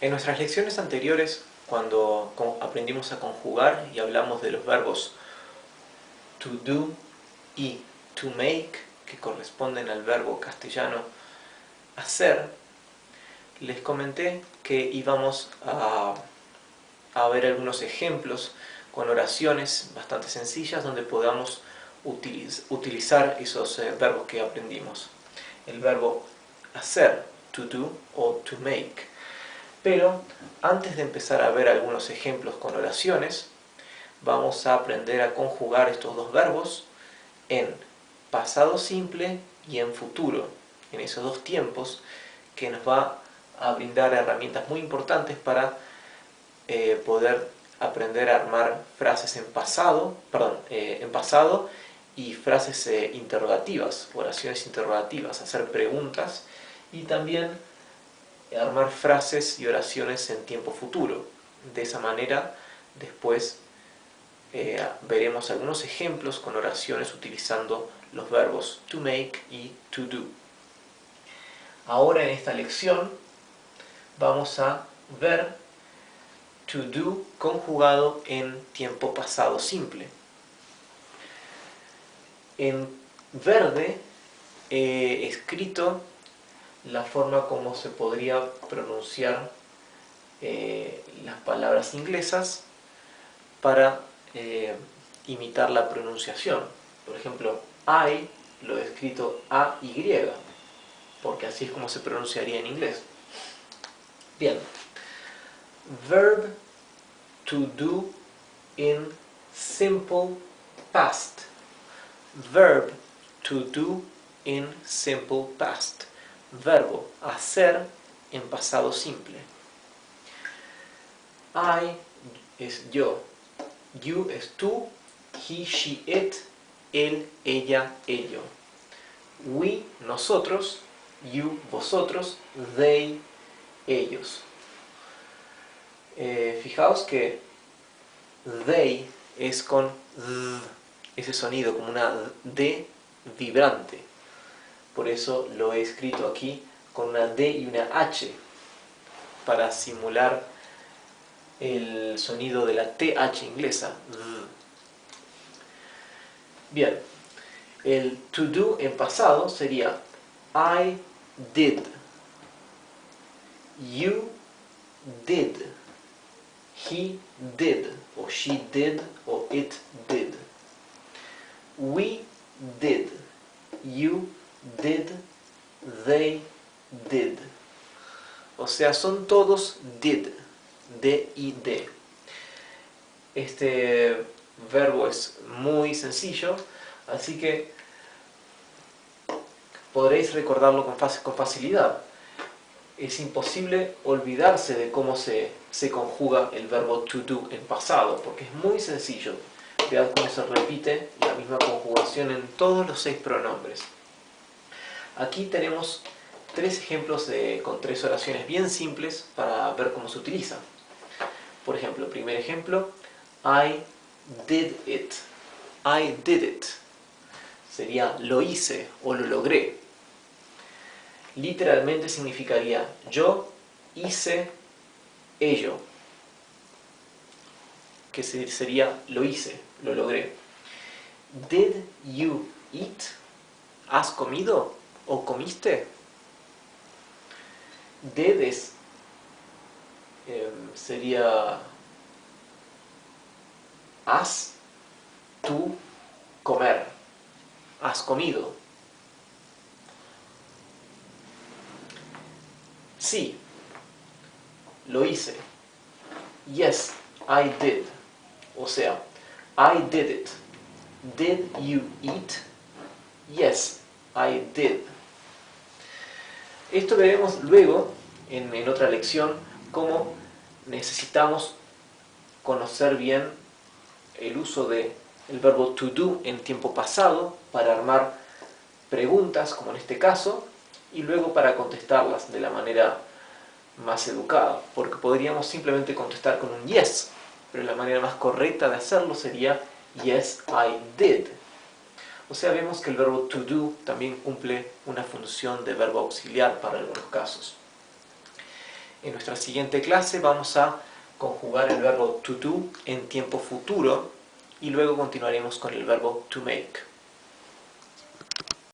En nuestras lecciones anteriores, cuando aprendimos a conjugar y hablamos de los verbos to do y to make, que corresponden al verbo castellano hacer, les comenté que íbamos a ver algunos ejemplos con oraciones bastante sencillas donde podamos utilizar esos verbos que aprendimos. El verbo hacer, to do o to make. Pero antes de empezar a ver algunos ejemplos con oraciones, vamos a aprender a conjugar estos dos verbos en pasado simple y en futuro, en esos dos tiempos, que nos va a brindar herramientas muy importantes para poder aprender a armar frases en pasado y frases interrogativas, oraciones interrogativas, hacer preguntas y también armar frases y oraciones en tiempo futuro. De esa manera, después veremos algunos ejemplos con oraciones utilizando los verbos to make y to do. Ahora en esta lección vamos a ver to do conjugado en tiempo pasado simple. En verde he escrito la forma como se podría pronunciar las palabras inglesas para imitar la pronunciación. Por ejemplo, I lo he escrito A-Y, porque así es como se pronunciaría en inglés. Bien. Verb to do in simple past. Verb to do in simple past. Verbo hacer en pasado simple. I es yo. You es tú. He, she, it. Él, ella, ello. We, nosotros. You, vosotros. They, ellos. Fijaos que they es con ese sonido, como una D vibrante. Por eso lo he escrito aquí con una D y una H, para simular el sonido de la TH inglesa. Bien, el to do en pasado sería I did, you did, he did, o she did, o it did. We did, you did, they did. O sea, son todos did, D-I-D. Este verbo es muy sencillo, así que podréis recordarlo con facilidad. Es imposible olvidarse de cómo se conjuga el verbo to do en pasado, porque es muy sencillo. Vean cómo se repite la misma conjugación en todos los 6 pronombres. Aquí tenemos 3 ejemplos con 3 oraciones bien simples para ver cómo se utilizan. Por ejemplo, primer ejemplo, I did it. I did it. Sería lo hice o lo logré. Literalmente significaría yo hice ello, que sería lo hice, lo logré. Did you eat? ¿Has comido o comiste? Debes sería has tú comer, has comido. Sí, lo hice. Yes, I did. O sea, I did it. Did you eat? Yes, I did. Esto veremos luego en otra lección, cómo necesitamos conocer bien el uso del verbo to do en tiempo pasado para armar preguntas, como en este caso, y luego para contestarlas de la manera más educada, porque podríamos simplemente contestar con un yes, pero la manera más correcta de hacerlo sería yes, I did. O sea, vemos que el verbo to do también cumple una función de verbo auxiliar para algunos casos. En nuestra siguiente clase vamos a conjugar el verbo to do en tiempo futuro y luego continuaremos con el verbo to make.